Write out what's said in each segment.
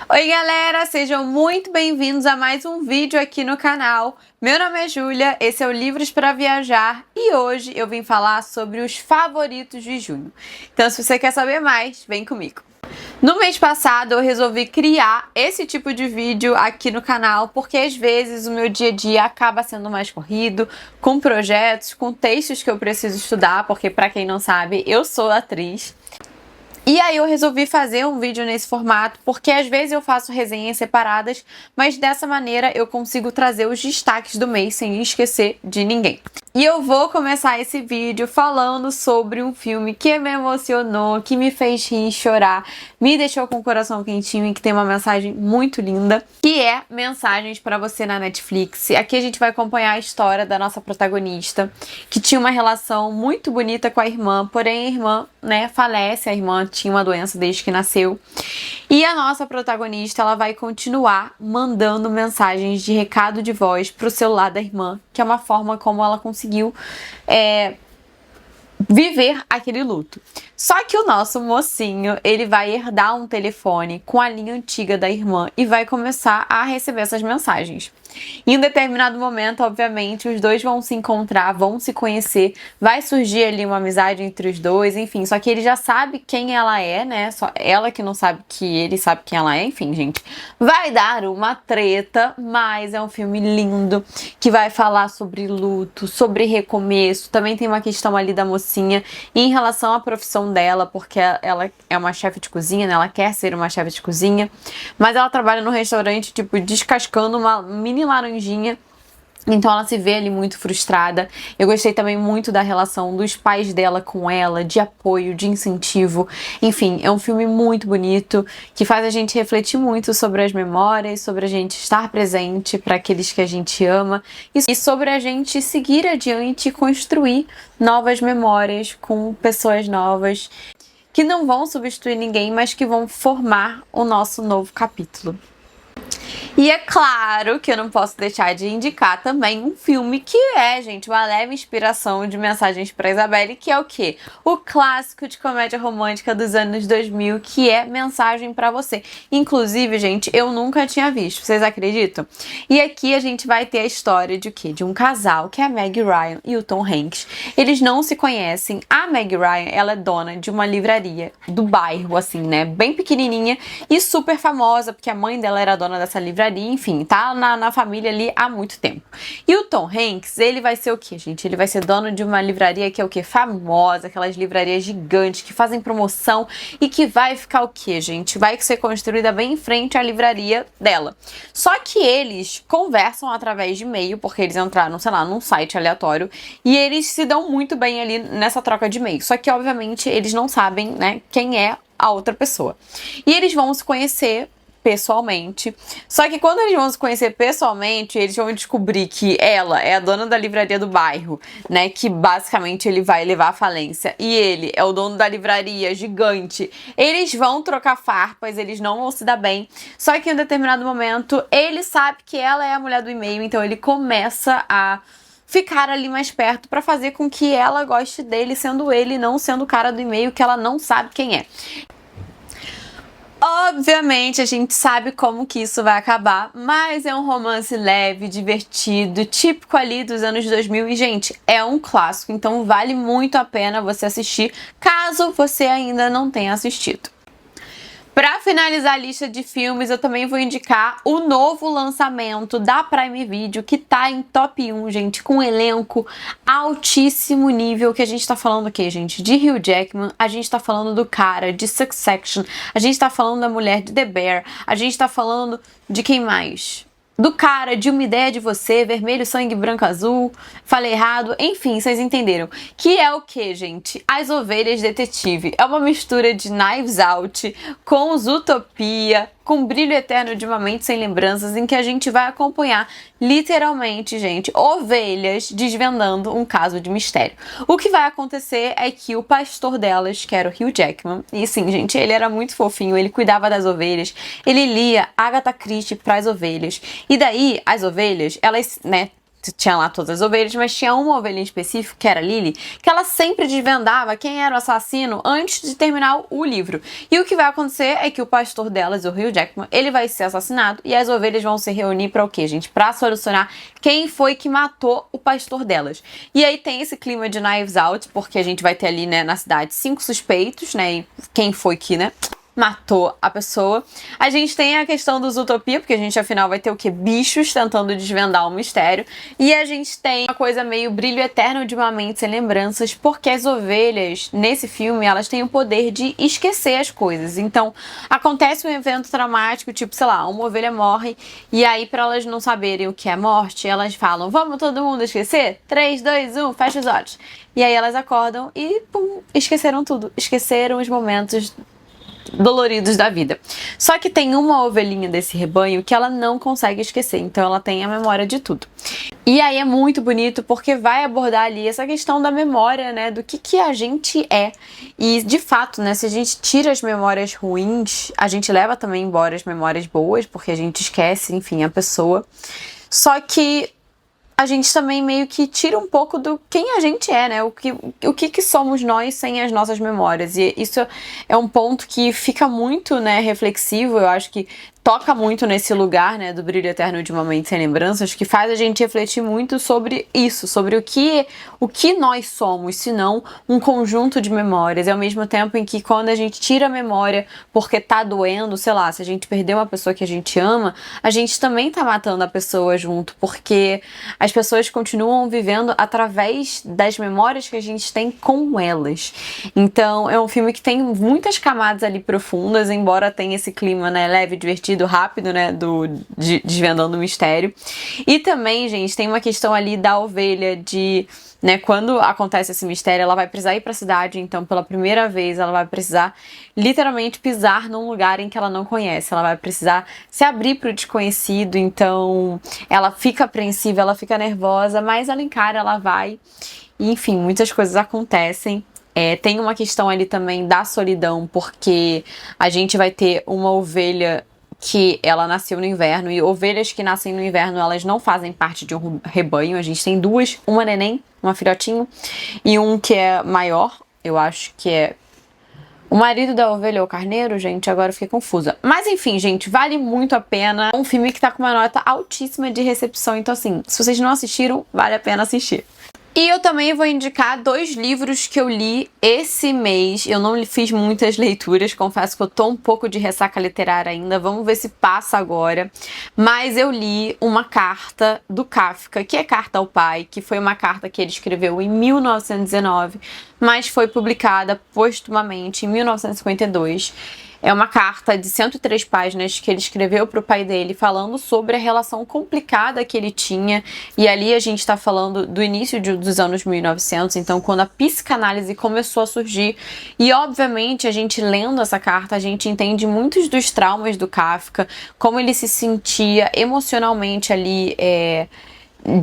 Oi galera, sejam muito bem-vindos a mais um vídeo aqui no canal. Meu nome é Júlia, esse é o Livros para Viajar e hoje eu vim falar sobre os favoritos de junho. Então se você quer saber mais, vem comigo. No mês passado eu resolvi criar esse tipo de vídeo aqui no canal porque às vezes o meu dia a dia acaba sendo mais corrido, com projetos, com textos que eu preciso estudar, porque para quem não sabe, eu sou atriz. E aí eu resolvi fazer um vídeo nesse formato, porque às vezes eu faço resenhas separadas, mas dessa maneira eu consigo trazer os destaques do mês sem esquecer de ninguém. E eu vou começar esse vídeo falando sobre um filme que me emocionou, que me fez rir e chorar, me deixou com o coração quentinho e que tem uma mensagem muito linda, que é Mensagens para Você na Netflix. Aqui a gente vai acompanhar a história da nossa protagonista, que tinha uma relação muito bonita com a irmã, porém a irmã, falece, a irmã tinha uma doença desde que nasceu. E a nossa protagonista, ela vai continuar mandando mensagens de recado de voz pro celular da irmã, que é uma forma como ela conseguiu viver aquele luto. Só que o nosso mocinho, ele vai herdar um telefone com a linha antiga da irmã e vai começar a receber essas mensagens. Em um determinado momento, obviamente, os dois vão se encontrar, vão se conhecer, vai surgir ali uma amizade entre os dois, enfim, só que ele já sabe quem ela é, né? Só ela que não sabe que ele sabe quem ela é, enfim, gente. Vai dar uma treta, mas é um filme lindo, que vai falar sobre luto, sobre recomeço, também tem uma questão ali da mocinha em relação à profissão dela, porque ela é uma chefe de cozinha, né? Ela quer ser uma chefe de cozinha, mas ela trabalha no restaurante, tipo, descascando uma mini laranjinha. Então ela se vê ali muito frustrada. Eu gostei também muito da relação dos pais dela com ela, de apoio, de incentivo. Enfim, é um filme muito bonito, que faz a gente refletir muito sobre as memórias, sobre a gente estar presente para aqueles que a gente ama e sobre a gente seguir adiante e construir novas memórias com pessoas novas que não vão substituir ninguém, mas que vão formar o nosso novo capítulo. E é claro que eu não posso deixar de indicar também um filme que é, gente, uma leve inspiração de Mensagens para Isabelle, que é o quê? O clássico de comédia romântica dos anos 2000, que é Mensagem para Você. Inclusive, gente, eu nunca tinha visto, vocês acreditam? E aqui a gente vai ter a história de o quê? De um casal, que é a Meg Ryan e o Tom Hanks. Eles não se conhecem. A Meg Ryan, ela é dona de uma livraria do bairro, assim, né? Bem pequenininha e super famosa, porque a mãe dela era dona dessa livraria. Enfim, tá na família ali há muito tempo. E o Tom Hanks, ele vai ser o quê, gente? Ele vai ser dono de uma livraria que é o quê? Famosa, aquelas livrarias gigantes que fazem promoção e que vai ficar o quê, gente? Vai ser construída bem em frente à livraria dela. Só que eles conversam através de e-mail, porque eles entraram, sei lá, num site aleatório e eles se dão muito bem ali nessa troca de e-mail. Só que, obviamente, eles não sabem, né, quem é a outra pessoa. E eles vão se conhecer pessoalmente. Só que quando eles vão se conhecer pessoalmente, eles vão descobrir que ela é a dona da livraria do bairro, né? Que basicamente ele vai levar à falência. E ele é o dono da livraria gigante. Eles vão trocar farpas, eles não vão se dar bem. Só que em um determinado momento, ele sabe que ela é a mulher do e-mail, então ele começa a ficar ali mais perto para fazer com que ela goste dele, sendo ele, não sendo o cara do e-mail que ela não sabe quem é. Obviamente, a gente sabe como que isso vai acabar, mas é um romance leve, divertido, típico ali dos anos 2000 e, gente, é um clássico, então vale muito a pena você assistir, caso você ainda não tenha assistido. Pra finalizar a lista de filmes, eu também vou indicar o novo lançamento da Prime Video, que tá em top 1, gente, com um elenco altíssimo nível, que a gente tá falando o quê, gente? De Hugh Jackman, a gente tá falando do cara de Succession, a gente tá falando da mulher de The Bear, a gente tá falando de quem mais? Do cara de Uma Ideia de Você, Vermelho, Sangue, Branco, Azul, falei errado, enfim, vocês entenderam. Que é o que, gente? As Ovelhas Detetive. É uma mistura de Knives Out com Zootopia, com Brilho Eterno de uma Mente Sem Lembranças, em que a gente vai acompanhar, literalmente, gente, ovelhas desvendando um caso de mistério. O que vai acontecer é que o pastor delas, que era o Hugh Jackman, e sim, gente, ele era muito fofinho, ele cuidava das ovelhas, ele lia Agatha Christie para as ovelhas. E daí, as ovelhas, elas, né, tinha lá todas as ovelhas, mas tinha uma ovelha em específico, que era a Lily, que ela sempre desvendava quem era o assassino antes de terminar o livro. E o que vai acontecer é que o pastor delas, o Hugh Jackman, ele vai ser assassinado e as ovelhas vão se reunir pra o quê, gente? Pra solucionar quem foi que matou o pastor delas. E aí tem esse clima de Knives Out, porque a gente vai ter ali, né, na cidade 5 suspeitos, né, e quem foi que, né, matou a pessoa. A gente tem a questão dos Utopia, porque a gente afinal vai ter o quê? Bichos tentando desvendar o mistério. E a gente tem uma coisa meio brilho eterno de uma mente sem lembranças, porque as ovelhas, nesse filme, elas têm o poder de esquecer as coisas. Então, acontece um evento traumático, tipo, sei lá, uma ovelha morre, e aí pra elas não saberem o que é morte, elas falam, vamos todo mundo esquecer? 3, 2, 1, fecha os olhos. E aí elas acordam e, pum, esqueceram tudo. Esqueceram os momentos doloridos da vida. Só que tem uma ovelhinha desse rebanho que ela não consegue esquecer, então ela tem a memória de tudo. E aí é muito bonito porque vai abordar ali essa questão da memória, né, do que a gente é. E de fato, né, se a gente tira as memórias ruins, a gente leva também embora as memórias boas, porque a gente esquece, enfim, a pessoa. Só que a gente também meio que tira um pouco do quem a gente é, né? O que somos nós sem as nossas memórias. E isso é um ponto que fica muito, né, reflexivo. Eu acho que toca muito nesse lugar, né, do brilho eterno de uma mente sem lembranças, que faz a gente refletir muito sobre isso, sobre o que nós somos, se não um conjunto de memórias. E ao mesmo tempo em que quando a gente tira a memória porque tá doendo, sei lá, se a gente perdeu uma pessoa que a gente ama, a gente também tá matando a pessoa junto, porque as pessoas continuam vivendo através das memórias que a gente tem com elas. Então, é um filme que tem muitas camadas ali profundas, embora tenha esse clima, né, leve, divertido, rápido, né, desvendando o mistério. E também, gente, tem uma questão ali da ovelha de, né, quando acontece esse mistério, ela vai precisar ir pra cidade, então pela primeira vez ela vai precisar literalmente pisar num lugar em que ela não conhece, ela vai precisar se abrir pro desconhecido, então ela fica apreensiva, ela fica nervosa, mas ela encara, ela vai, e, enfim, muitas coisas acontecem. Tem uma questão ali também da solidão, porque a gente vai ter uma ovelha que ela nasceu no inverno, e ovelhas que nascem no inverno, elas não fazem parte de um rebanho. A gente tem duas, uma neném, uma filhotinho, e um que é maior, eu acho que é o marido da ovelha ou o carneiro, gente, agora eu fiquei confusa. Mas enfim, gente, vale muito a pena. É um filme que tá com uma nota altíssima de recepção, então assim, se vocês não assistiram, vale a pena assistir. E eu também vou indicar 2 livros que eu li esse mês. Eu não fiz muitas leituras, confesso que eu tô um pouco de ressaca literária ainda. Vamos ver se passa agora. Mas eu li uma carta do Kafka, que é Carta ao Pai, que foi uma carta que ele escreveu em 1919, mas foi publicada postumamente em 1952. É uma carta de 103 páginas que ele escreveu para o pai dele, falando sobre a relação complicada que ele tinha. E ali a gente está falando do início dos anos 1900, então quando a psicanálise começou a surgir. E obviamente a gente lendo essa carta, a gente entende muitos dos traumas do Kafka, como ele se sentia emocionalmente ali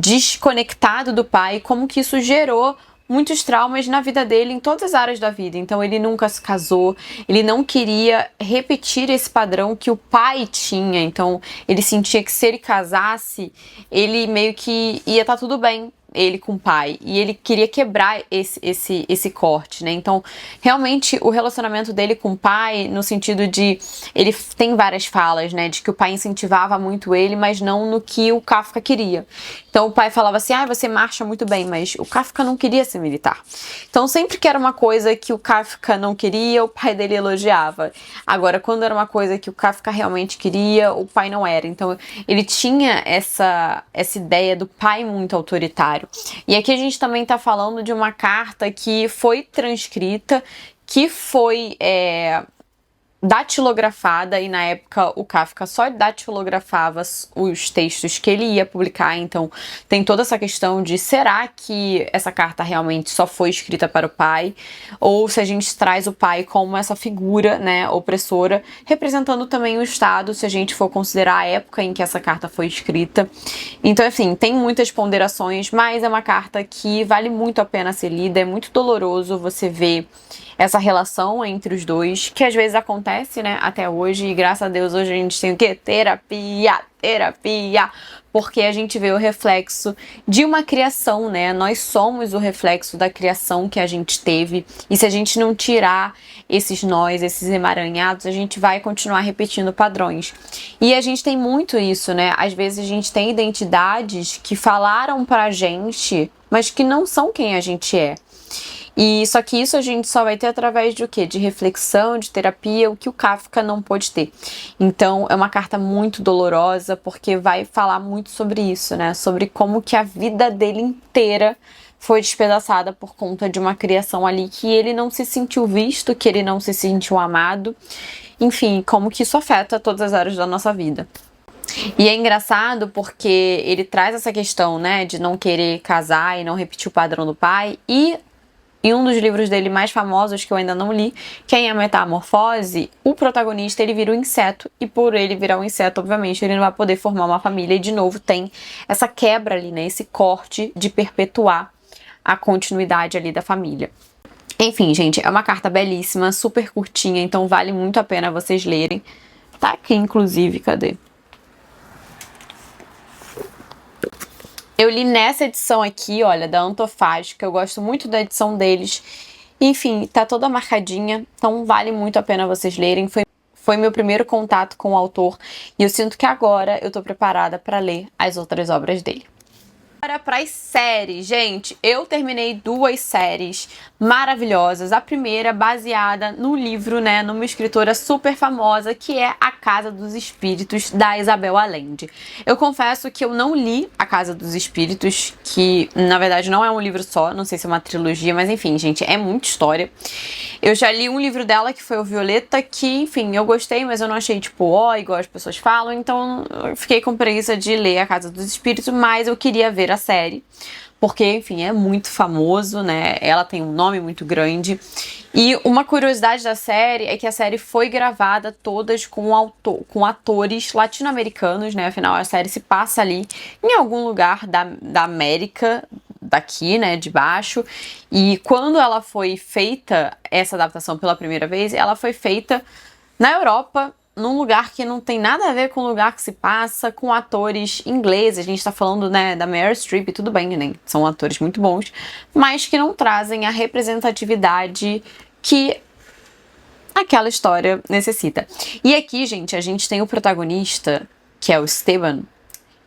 desconectado do pai, como que isso gerou muitos traumas na vida dele, em todas as áreas da vida. Então ele nunca se casou, ele não queria repetir esse padrão que o pai tinha, então ele sentia que se ele casasse, ele meio que ia estar tudo bem, ele com o pai, e ele queria quebrar esse corte, né? Então, realmente, o relacionamento dele com o pai, no sentido de, ele tem várias falas, né, de que o pai incentivava muito ele, mas não no que o Kafka queria. Então, o pai falava assim, você marcha muito bem, mas o Kafka não queria ser militar. Então, sempre que era uma coisa que o Kafka não queria, o pai dele elogiava. Agora, quando era uma coisa que o Kafka realmente queria, o pai não era. Então, ele tinha essa ideia do pai muito autoritário. E aqui a gente também está falando de uma carta que foi transcrita, que foi datilografada, e na época o Kafka só datilografava os textos que ele ia publicar, então tem toda essa questão de será que essa carta realmente só foi escrita para o pai, ou se a gente traz o pai como essa figura, né, opressora, representando também o Estado, se a gente for considerar a época em que essa carta foi escrita. Então, enfim, tem muitas ponderações, mas é uma carta que vale muito a pena ser lida, é muito doloroso você ver essa relação entre os dois, que às vezes acontece, né, até hoje, e graças a Deus hoje a gente tem o quê? Terapia, porque a gente vê o reflexo de uma criação, né? Nós somos o reflexo da criação que a gente teve, e se a gente não tirar esses nós, esses emaranhados, a gente vai continuar repetindo padrões. E a gente tem muito isso, né? Às vezes a gente tem identidades que falaram pra gente, mas que não são quem a gente é. E só que isso a gente só vai ter através de o quê? De reflexão, de terapia, o que o Kafka não pôde ter. Então é uma carta muito dolorosa, porque vai falar muito sobre isso, né? Sobre como que a vida dele inteira foi despedaçada por conta de uma criação ali que ele não se sentiu visto, que ele não se sentiu amado. Enfim, como que isso afeta todas as áreas da nossa vida. E é engraçado porque ele traz essa questão, né, de não querer casar e não repetir o padrão do pai, e em um dos livros dele mais famosos, que eu ainda não li, que é a Metamorfose, o protagonista ele vira um inseto, e por ele virar um inseto, obviamente, ele não vai poder formar uma família, e de novo tem essa quebra ali, né, esse corte de perpetuar a continuidade ali da família. Enfim, gente, é uma carta belíssima, super curtinha, então vale muito a pena vocês lerem. Tá aqui, inclusive, cadê? Eu li nessa edição aqui, olha, da Antofágica, eu gosto muito da edição deles. Enfim, tá toda marcadinha, então vale muito a pena vocês lerem. Foi meu primeiro contato com o autor e eu sinto que agora eu tô preparada para ler as outras obras dele. Agora para as séries, gente, eu terminei 2 séries maravilhosas. A primeira baseada no livro, né, numa escritora super famosa, que é A Casa dos Espíritos, da Isabel Allende. Eu confesso que eu não li A Casa dos Espíritos, que na verdade não é um livro só, não sei se é uma trilogia, mas enfim, gente, é muita história. Eu já li um livro dela, que foi o Violeta, que, enfim, eu gostei, mas eu não achei, tipo, ó, igual as pessoas falam, então eu fiquei com preguiça de ler A Casa dos Espíritos, mas eu queria ver a série, porque, enfim, é muito famoso, né? Ela tem um nome muito grande. E uma curiosidade da série é que a série foi gravada todas com atores latino-americanos, né? Afinal, a série se passa ali em algum lugar da América, daqui, né, de baixo. E quando ela foi feita, essa adaptação pela primeira vez, ela foi feita na Europa, num lugar que não tem nada a ver com o lugar que se passa, com atores ingleses. A gente tá falando, né, da Meryl Streep, tudo bem, né? São atores muito bons, mas que não trazem a representatividade que aquela história necessita. E aqui, gente, a gente tem o protagonista, que é o Esteban,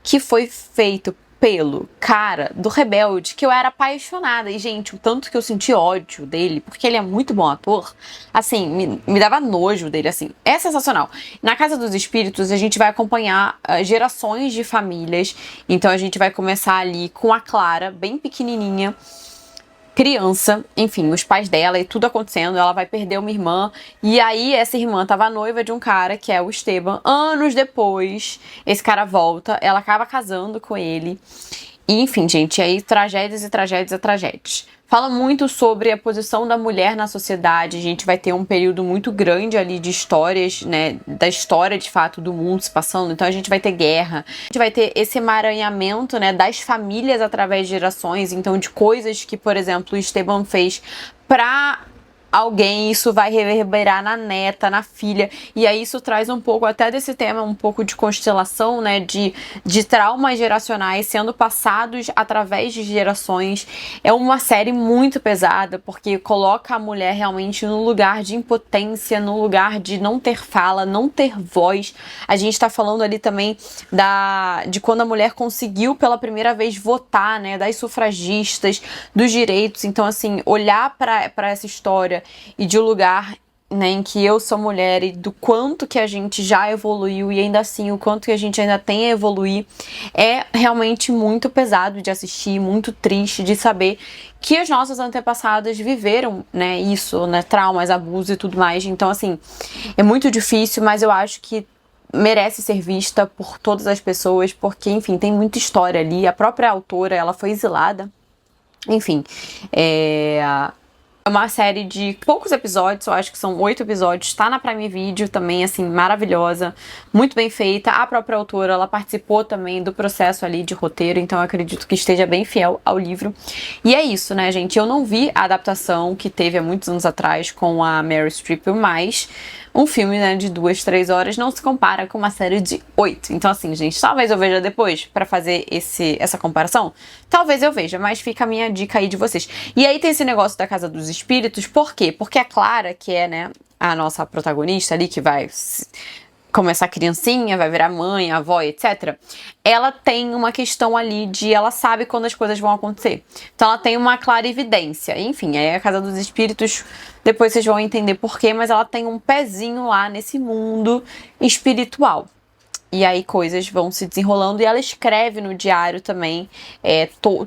que foi feito pelo cara do Rebelde, que eu era apaixonada. E, gente, o tanto que eu senti ódio dele, porque ele é muito bom ator, assim, me dava nojo dele, assim. É sensacional. Na Casa dos Espíritos, a gente vai acompanhar gerações de famílias. Então, a gente vai começar ali com a Clara, bem pequenininha, criança, enfim, os pais dela e tudo acontecendo, ela vai perder uma irmã, e aí essa irmã tava noiva de um cara, que é o Esteban. Anos depois, esse cara volta, ela acaba casando com ele, e enfim, gente, aí tragédias e tragédias e tragédias. Fala muito sobre a posição da mulher na sociedade. A gente vai ter um período muito grande ali de histórias, né, da história de fato do mundo se passando. Então a gente vai ter guerra, a gente vai ter esse emaranhamento, né, das famílias através de gerações. Então, de coisas que, por exemplo, o Esteban fez pra alguém, isso vai reverberar na neta, na filha, e aí isso traz um pouco até desse tema, um pouco de constelação, né, de traumas geracionais sendo passados através de gerações. É uma série muito pesada, porque coloca a mulher realmente no lugar de impotência, no lugar de não ter fala, não ter voz. A gente tá falando ali também de quando a mulher conseguiu pela primeira vez votar, né, das sufragistas, dos direitos. Então, assim, olhar para essa história e de um lugar, né, em que eu sou mulher, e do quanto que a gente já evoluiu e ainda assim o quanto que a gente ainda tem a evoluir, é realmente muito pesado de assistir, muito triste de saber que as nossas antepassadas viveram, né, isso, né, traumas, abuso e tudo mais. Então, assim, é muito difícil, mas eu acho que merece ser vista por todas as pessoas, porque, enfim, tem muita história ali. A própria autora, ela foi exilada, enfim, É uma série de poucos episódios, eu acho que são 8 episódios, tá na Prime Video também, assim, maravilhosa, muito bem feita. A própria autora, ela participou também do processo ali de roteiro, então eu acredito que esteja bem fiel ao livro. E é isso, né, gente? Eu não vi a adaptação que teve há muitos anos atrás com a Meryl Streep, mas um filme, né, de 2, 3 horas não se compara com uma série de 8. Então, assim, gente, talvez eu veja depois pra fazer essa comparação. Talvez eu veja, mas fica a minha dica aí de vocês. E aí tem esse negócio da Casa dos Espíritos, por quê? Porque a Clara, que é, né, a nossa protagonista ali, que vai começar criancinha, vai virar mãe, avó, etc. Ela tem uma questão ali de ela sabe quando as coisas vão acontecer. Então ela tem uma clarividência. Enfim, aí a Casa dos Espíritos, depois vocês vão entender porquê, mas ela tem um pezinho lá nesse mundo espiritual. E aí coisas vão se desenrolando e ela escreve no diário também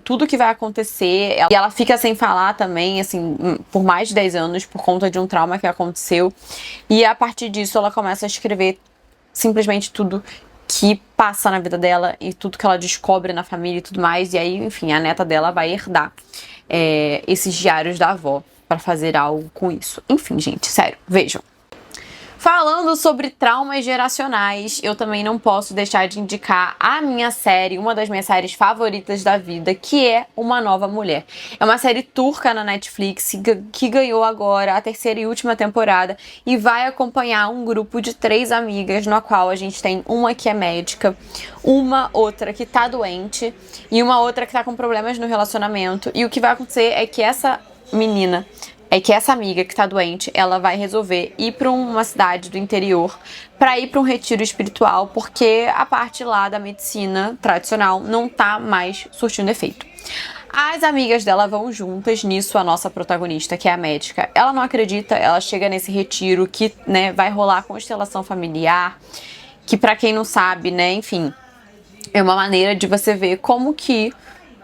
tudo que vai acontecer. E ela fica sem falar também, assim, por mais de 10 anos por conta de um trauma que aconteceu. E a partir disso ela começa a escrever simplesmente tudo que passa na vida dela e tudo que ela descobre na família e tudo mais. E aí, enfim, a neta dela vai herdar esses diários da avó pra fazer algo com isso. Enfim, gente, sério, vejam. Falando sobre traumas geracionais, eu também não posso deixar de indicar a minha série, uma das minhas séries favoritas da vida, que é Uma Nova Mulher. É uma série turca na Netflix que ganhou agora a 3ª e última temporada e vai acompanhar um grupo de 3 amigas, no qual a gente tem uma que é médica, uma outra que tá doente e uma outra que tá com problemas no relacionamento. E o que vai acontecer é que essa amiga que tá doente, ela vai resolver ir pra uma cidade do interior pra ir pra um retiro espiritual, porque a parte lá da medicina tradicional não tá mais surtindo efeito. As amigas dela vão juntas nisso, a nossa protagonista, que é a médica. Ela não acredita, ela chega nesse retiro que, né, vai rolar constelação familiar, que pra quem não sabe, né, enfim, é uma maneira de você ver como que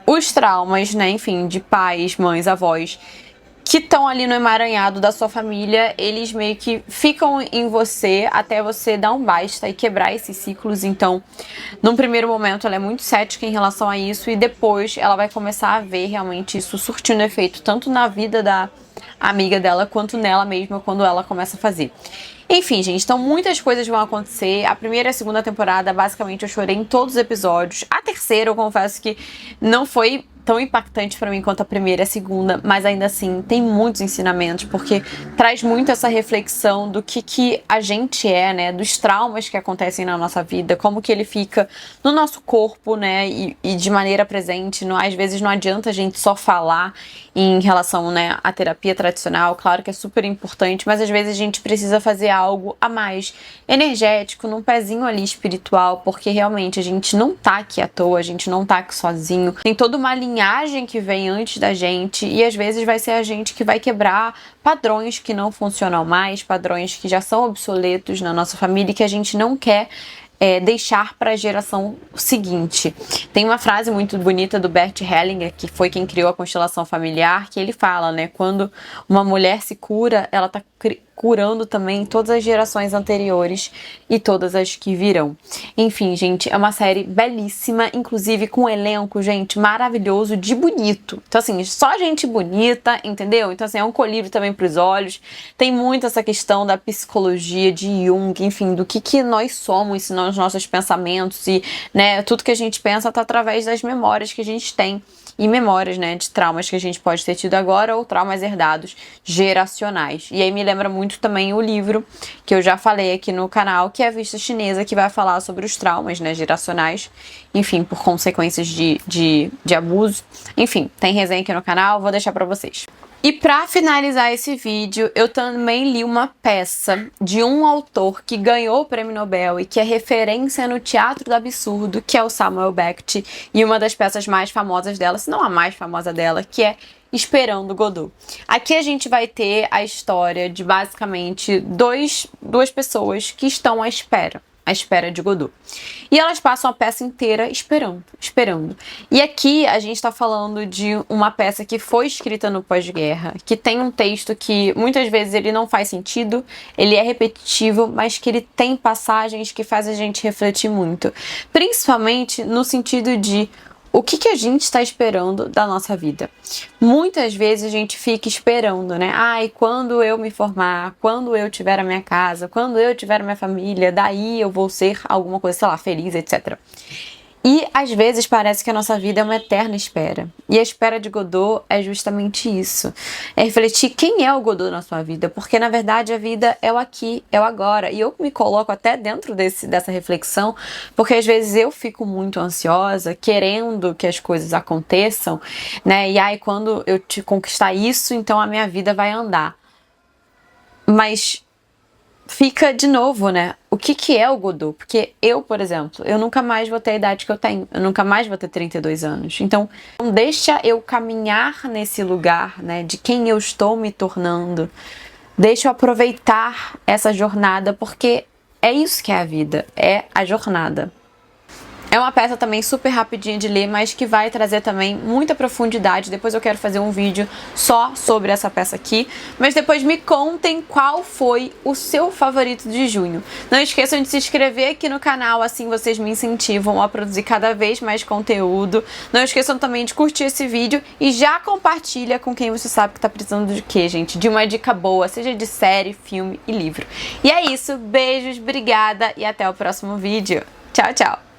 os traumas, né, enfim, de pais, mães, avós, que estão ali no emaranhado da sua família, eles meio que ficam em você até você dar um basta e quebrar esses ciclos. Então, num primeiro momento, ela é muito cética em relação a isso e depois ela vai começar a ver realmente isso surtindo efeito tanto na vida da amiga dela quanto nela mesma quando ela começa a fazer. Enfim, gente, então muitas coisas vão acontecer. A 1ª e a 2ª temporada, basicamente, eu chorei em todos os episódios. A 3ª, eu confesso que não foi tão impactante pra mim quanto a 1ª e a 2ª, mas ainda assim tem muitos ensinamentos, porque traz muito essa reflexão do que a gente é, né, dos traumas que acontecem na nossa vida, como que ele fica no nosso corpo, né, e de maneira presente. Às vezes não adianta a gente só falar em relação, né, à terapia tradicional, claro que é super importante, mas às vezes a gente precisa fazer algo a mais energético, num pezinho ali espiritual, porque realmente a gente não tá aqui à toa, a gente não tá aqui sozinho, tem toda uma linhagem que vem antes da gente e às vezes vai ser a gente que vai quebrar padrões que não funcionam mais, padrões que já são obsoletos na nossa família e que a gente não quer deixar para a geração seguinte. Tem uma frase muito bonita do Bert Hellinger, que foi quem criou a constelação familiar, que ele fala, né, quando uma mulher se cura, ela tá curando também todas as gerações anteriores e todas as que virão. Enfim, gente, é uma série belíssima, inclusive com um elenco, gente, maravilhoso de bonito. Então, assim, só gente bonita, entendeu? Então, assim, é um colírio também pros olhos. Tem muito essa questão da psicologia de Jung, enfim, do que nós somos, senão os nossos pensamentos e, né, tudo que a gente pensa tá através das memórias que a gente tem. E memórias, né, de traumas que a gente pode ter tido agora ou traumas herdados geracionais. E aí me lembra muito também o livro que eu já falei aqui no canal, que é a Vista Chinesa, que vai falar sobre os traumas, né, geracionais, enfim, por consequências de abuso. Enfim, tem resenha aqui no canal, vou deixar pra vocês. E pra finalizar esse vídeo, eu também li uma peça de um autor que ganhou o Prêmio Nobel e que é referência no teatro do absurdo, que é o Samuel Beckett, e uma das peças mais famosas dela, se não a mais famosa dela, que é Esperando Godot. Aqui a gente vai ter a história de basicamente duas pessoas que estão à espera de Godot. E elas passam a peça inteira esperando. E aqui a gente tá falando de uma peça que foi escrita no pós-guerra, que tem um texto que muitas vezes ele não faz sentido, ele é repetitivo, mas que ele tem passagens que fazem a gente refletir muito. Principalmente no sentido de O que a gente está esperando da nossa vida? Muitas vezes a gente fica esperando, né? Ai, quando eu me formar, quando eu tiver a minha casa, quando eu tiver a minha família, daí eu vou ser alguma coisa, sei lá, feliz, etc. E às vezes parece que a nossa vida é uma eterna espera. E a espera de Godot é justamente isso. É refletir quem é o Godot na sua vida. Porque na verdade a vida é o aqui, é o agora. E eu me coloco até dentro dessa reflexão, porque às vezes eu fico muito ansiosa, querendo que as coisas aconteçam, né? E aí quando eu te conquistar isso, então a minha vida vai andar. Mas fica de novo, né? O que é o Godot? Porque eu, por exemplo, eu nunca mais vou ter a idade que eu tenho. Eu nunca mais vou ter 32 anos. Então, não deixa eu caminhar nesse lugar, né? De quem eu estou me tornando. Deixa eu aproveitar essa jornada, porque é isso que é a vida. É a jornada. É uma peça também super rapidinha de ler, mas que vai trazer também muita profundidade. Depois eu quero fazer um vídeo só sobre essa peça aqui. Mas depois me contem qual foi o seu favorito de junho. Não esqueçam de se inscrever aqui no canal, assim vocês me incentivam a produzir cada vez mais conteúdo. Não esqueçam também de curtir esse vídeo e já compartilha com quem você sabe que tá precisando de quê, gente? De uma dica boa, seja de série, filme e livro. E é isso, beijos, obrigada e até o próximo vídeo. Tchau, tchau!